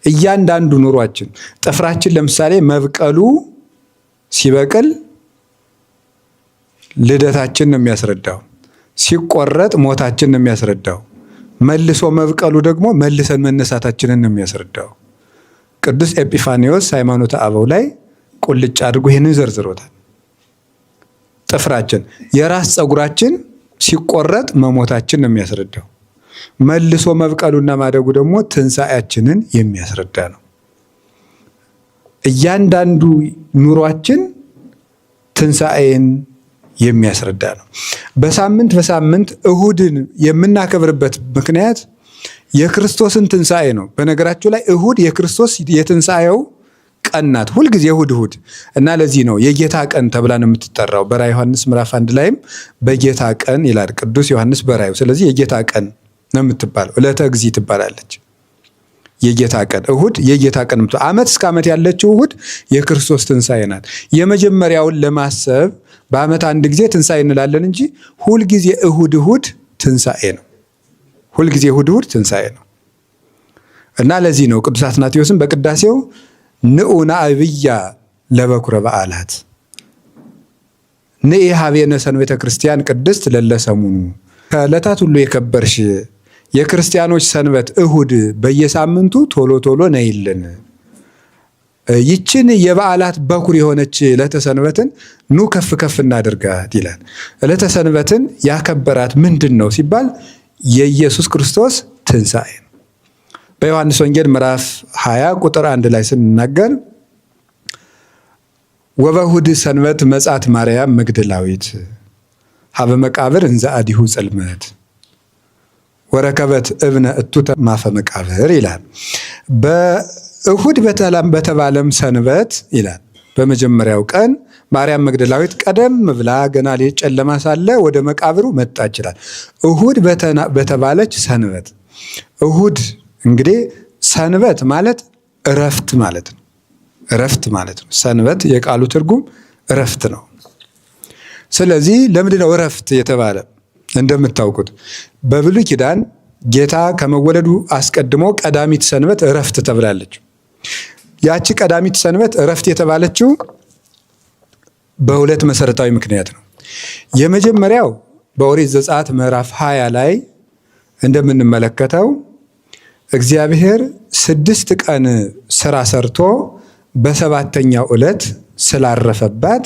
እያንዳንዱ ኑሯችን ጥፍራችን ለምሳሌ መብቀሉ ሲበቅል ልደታችን ነው የሚያስረዳው። ሲቆረጥ ሞታችን ነው የሚያስረዳው። መልሶ መብቀሉ ደግሞ መልሰን መነሳታችንን ነው የሚያስረዳው። ቅዱስ ኤጲፋኒዎስ ሃይማኖተ አበው ላይ ቁልጭ አድርጎ ይህንን ዘርዝሮታል። ጥፍራችን የራስ ፀጉራችን ሲቆረጥ መሞታችን ነው የሚያስረዳው። መልሶ መብቀሉና ማደጉ ደግሞ ትንሣኤያችንን የሚያስረዳ ነው። እያንዳንዱ ኑሯችን ትንሣኤን የሚያስረዳ ነው። በሳምንት እሁድን የምናከብርበት ምክንያት የክርስቶስን ትንሣኤ ነው። በነገራችሁ ላይ እሁድ የክርስቶስ የትንሣኤው ቀን ናት። ሁልጊዜ እሁድ እና ለዚህ ነው የጌታ ቀን ተብላ ነው የምትጠራው። በራዕየ ዮሐንስ ምዕራፍ 1 ላይም በጌታ ቀን ይላል ቅዱስ ዮሐንስ በራዕዩ። ስለዚህ የጌታ ቀን ነው የምትባለው። ዕለተ እግዚእ ትባላለች። የጌታ ቀን እሁድ የጌታ ቀን ዓመት እስከ ዓመት ያለችው እሁድ የክርስቶስ ትንሣኤ ናት። የመጀመሪያውን ለማሰብ በዓመት አንድ ጊዜ ትንሣኤ እንላለን እንጂ ሁልጊዜ እሁድ ትንሣኤ ነው። ሁልጊዜ እሁድ ትንሣኤ ነው እና ለዚህ ነው ቅዱስ አትናቴዎስም በቅዳሴው ንዑና አብያ ለበኩረ በዓላት ንኢ ሀቤነ ሰንበተ ክርስቲያን ቅድስት ለለሰሙኑ ከዕለታት ሁሉ የከበርሽ የክርስቲያኖች ሰንበት እሁድ በየሳምንቱ ቶሎ ነይልን። ይችን የበዓላት በኩር የሆነች ዕለተ ሰንበትን ኑ ከፍ እናድርጋት ይላል። ዕለተ ሰንበትን ያከበራት ምንድን ነው ሲባል የኢየሱስ ክርስቶስ ትንሣኤ ነው። በዮሐንስ ወንጌል ምዕራፍ 20 ቁጥር 1 ላይ ስንናገር ወበእሁድ ሰንበት መጻት ማርያም መግደላዊት ሀበ መቃብር እንዘ አዲሁ ጽልመት ወረከበት እብነ እቱተ ማፈ መቃብር ይላል። በእሁድ በተባለም ሰንበት ይላል በመጀመሪያው ቀን ማርያም መግደላዊት ቀደም ብላ ገና ሌሊት ጨለማ ሳለ ወደ መቃብሩ መጣች ይላል። እሁድ በተባለች ሰንበት። እሁድ እንግዲህ ሰንበት ማለት እረፍት ማለት ነው። እረፍት ማለት ነው። ሰንበት የቃሉ ትርጉም እረፍት ነው። ስለዚህ ለምንድን ነው እረፍት የተባለ? እንደምታውቁት በብሉይ ኪዳን ጌታ ከመወለዱ አስቀድሞ ቀዳሚት ሰንበት እረፍት ተብላለች። ያቺ ቀዳሚት ሰንበት እረፍት የተባለችው በሁለት መሰረታዊ ምክንያት ነው። የመጀመሪያው በኦሪት ዘጸአት ምዕራፍ 20 ላይ እንደምንመለከተው እግዚአብሔር 6 ቀን ስራ ሰርቶ በሰባተኛው ዕለት ስላረፈባት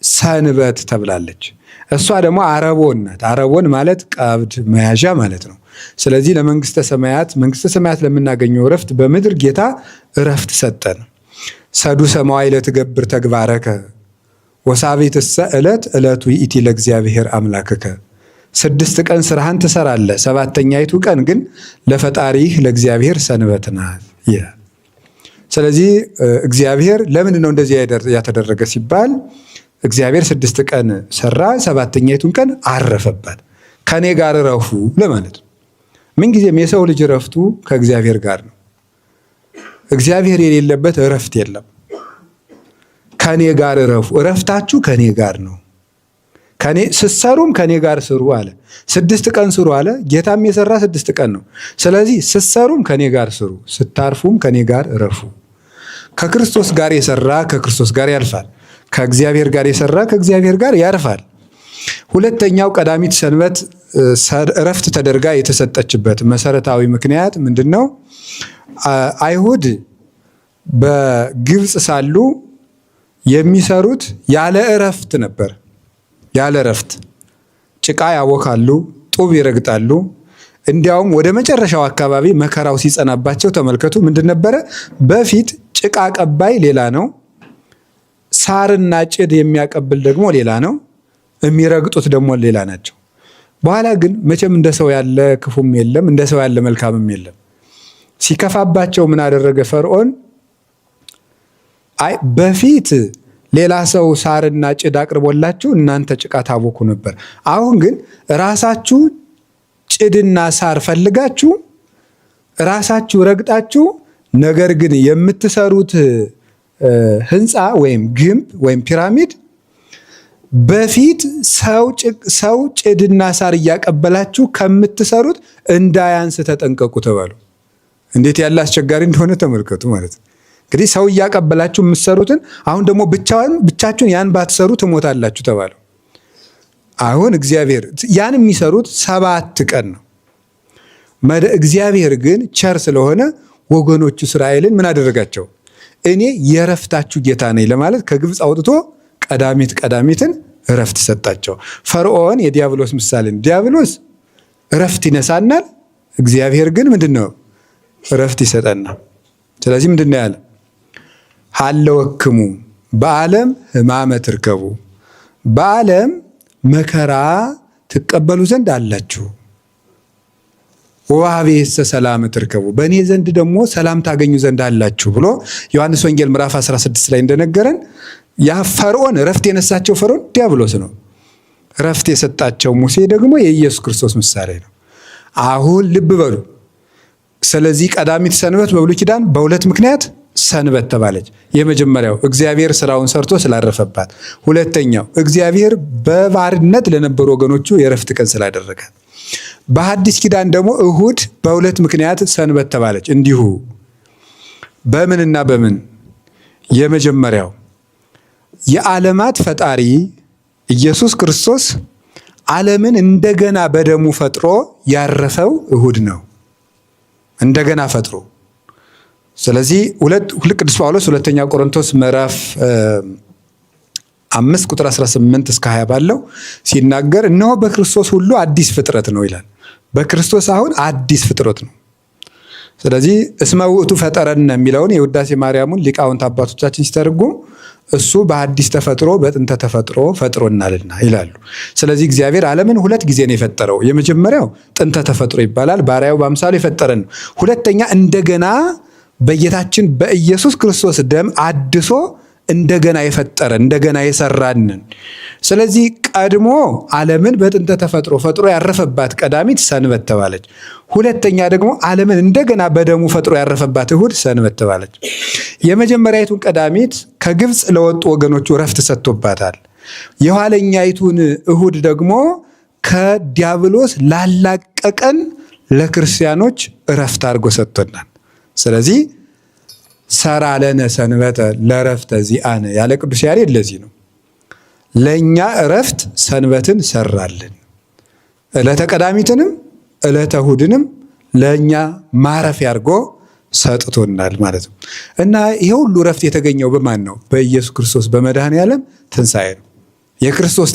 ሰንበት ተብላለች። እሷ ደግሞ አረቦን ናት። አረቦን ማለት ቀብድ መያዣ ማለት ነው። ስለዚህ ለመንግስተ ሰማያት ለምናገኘው እረፍት በምድር ጌታ እረፍት ሰጠን። ሰዱሰ መዋዕለ ትገብር ተግባረከ ወሳቤትሰ ዕለቱ ይእቲ ለእግዚአብሔር አምላክከ። 6 ቀን ስራህን ትሰራለህ፣ ሰባተኛይቱ ቀን ግን ለፈጣሪህ ለእግዚአብሔር ሰንበት ናት ይላል። ስለዚህ እግዚአብሔር ለምን ነው እንደዚህ ያተደረገ ሲባል እግዚአብሔር 6 ቀን ሰራ፣ ሰባተኛይቱን ቀን አረፈባት። ከኔ ጋር እረፉ ለማለት ነው። ምንጊዜም የሰው ልጅ እረፍቱ ከእግዚአብሔር ጋር ነው። እግዚአብሔር የሌለበት እረፍት የለም። ከኔ ጋር እረፉ፣ እረፍታችሁ ከኔ ጋር ነው። ስትሰሩም ከኔ ጋር ስሩ አለ። 6 ቀን ስሩ አለ። ጌታም የሰራ 6 ቀን ነው። ስለዚህ ስትሰሩም ከኔ ጋር ስሩ፣ ስታርፉም ከኔ ጋር እረፉ። ከክርስቶስ ጋር የሰራ ከክርስቶስ ጋር ያልፋል። ከእግዚአብሔር ጋር የሰራ ከእግዚአብሔር ጋር ያርፋል። ሁለተኛው ቀዳሚት ሰንበት እረፍት ተደርጋ የተሰጠችበት መሰረታዊ ምክንያት ምንድን ነው? አይሁድ በግብፅ ሳሉ የሚሰሩት ያለ እረፍት ነበር። ያለ እረፍት ጭቃ ያቦካሉ፣ ጡብ ይረግጣሉ። እንዲያውም ወደ መጨረሻው አካባቢ መከራው ሲጸናባቸው ተመልከቱ። ምንድን ነበረ? በፊት ጭቃ ቀባይ ሌላ ነው፣ ሳርና ጭድ የሚያቀብል ደግሞ ሌላ ነው፣ የሚረግጡት ደግሞ ሌላ ናቸው። በኋላ ግን መቼም እንደ ሰው ያለ ክፉም የለም፣ እንደ ሰው ያለ መልካምም የለም። ሲከፋባቸው ምን አደረገ ፈርዖን? በፊት ሌላ ሰው ሳርና ጭድ አቅርቦላችሁ እናንተ ጭቃ ታቦኩ ነበር። አሁን ግን ራሳችሁ ጭድና ሳር ፈልጋችሁ ራሳችሁ ረግጣችሁ፣ ነገር ግን የምትሰሩት ህንፃ ወይም ግንብ ወይም ፒራሚድ በፊት ሰው ጭድና ሳር እያቀበላችሁ ከምትሰሩት እንዳያንስ ተጠንቀቁ ተባሉ። እንዴት ያለ አስቸጋሪ እንደሆነ ተመልከቱ ማለት ነው። እንግዲህ ሰው እያቀበላችሁ የምትሰሩትን አሁን ደግሞ ብቻችሁን ያን ባትሰሩ ትሞታላችሁ ተባለው። አሁን እግዚአብሔር ያን የሚሰሩት 7 ቀን ነው። እግዚአብሔር ግን ቸር ስለሆነ ወገኖቹ እስራኤልን ምን አደረጋቸው? እኔ የእረፍታችሁ ጌታ ነኝ ለማለት ከግብፅ አውጥቶ ቀዳሚትን እረፍት ሰጣቸው። ፈርዖን የዲያብሎስ ምሳሌ ነው። ዲያብሎስ እረፍት ይነሳናል፣ እግዚአብሔር ግን ምንድነው? እረፍት ይሰጠናል። ስለዚህ ምንድነው ያለ? ሀለወክሙ በዓለም ሕማመ ትርከቡ፣ በዓለም መከራ ትቀበሉ ዘንድ አላችሁ። ወሀቤሰ ሰላም ትርከቡ፣ በእኔ ዘንድ ደግሞ ሰላም ታገኙ ዘንድ አላችሁ ብሎ ዮሐንስ ወንጌል ምዕራፍ 16 ላይ እንደነገረን ያ ፈርዖን እረፍት የነሳቸው ፈርዖን ዲያብሎስ ነው። እረፍት የሰጣቸው ሙሴ ደግሞ የኢየሱስ ክርስቶስ ምሳሌ ነው። አሁን ልብ በሉ። ስለዚህ ቀዳሚት ሰንበት በብሉይ ኪዳን በሁለት ምክንያት ሰንበት ተባለች። የመጀመሪያው እግዚአብሔር ስራውን ሰርቶ ስላረፈባት፣ ሁለተኛው እግዚአብሔር በባርነት ለነበሩ ወገኖቹ የእረፍት ቀን ስላደረጋት። በሐዲስ ኪዳን ደግሞ እሁድ በሁለት ምክንያት ሰንበት ተባለች እንዲሁ። በምንና በምን? የመጀመሪያው የዓለማት ፈጣሪ ኢየሱስ ክርስቶስ ዓለምን እንደገና በደሙ ፈጥሮ ያረፈው እሁድ ነው። እንደገና ፈጥሮ። ስለዚህ ቅዱስ ጳውሎስ ሁለተኛ ቆሮንቶስ ምዕራፍ 5 ቁጥር 18 እስከ 20 ባለው ሲናገር እነሆ በክርስቶስ ሁሉ አዲስ ፍጥረት ነው ይላል። በክርስቶስ አሁን አዲስ ፍጥረት ነው። ስለዚህ እስመ ውእቱ ፈጠረነ የሚለውን የውዳሴ ማርያሙን ሊቃውንት አባቶቻችን ሲተረጉሙ እሱ በአዲስ ተፈጥሮ በጥንተ ተፈጥሮ ፈጥሮናልና ይላሉ። ስለዚህ እግዚአብሔር ዓለምን 2 ጊዜ ነው የፈጠረው። የመጀመሪያው ጥንተ ተፈጥሮ ይባላል፣ ባሪያው በአምሳሉ የፈጠረን ነው። ሁለተኛ እንደገና በጌታችን በኢየሱስ ክርስቶስ ደም አድሶ እንደገና የፈጠረ እንደገና የሰራንን። ስለዚህ ቀድሞ ዓለምን በጥንተ ተፈጥሮ ፈጥሮ ያረፈባት ቀዳሚት ሰንበት ተባለች። ሁለተኛ ደግሞ ዓለምን እንደገና በደሙ ፈጥሮ ያረፈባት እሁድ ሰንበት ተባለች። የመጀመሪያይቱን ቀዳሚት ከግብፅ ለወጡ ወገኖቹ እረፍት ሰጥቶባታል። የኋለኛይቱን እሁድ ደግሞ ከዲያብሎስ ላላቀቀን ለክርስቲያኖች እረፍት አድርጎ ሰጥቶናል። ስለዚህ ሰራ ለነ ሰንበተ ለእረፍተ ዚአነ ያለ ቅዱስ ያሬድ ለዚህ ነው። ለእኛ እረፍት ሰንበትን ሰራልን፣ ዕለተ ቀዳሚትንም ዕለተ እሁድንም ለእኛ ማረፊያ አድርጎ ሰጥቶናል ማለት ነው። እና ይሄ ሁሉ እረፍት የተገኘው በማን ነው? በኢየሱስ ክርስቶስ በመድኃኔ ዓለም ትንሣኤ ነው። የክርስቶስ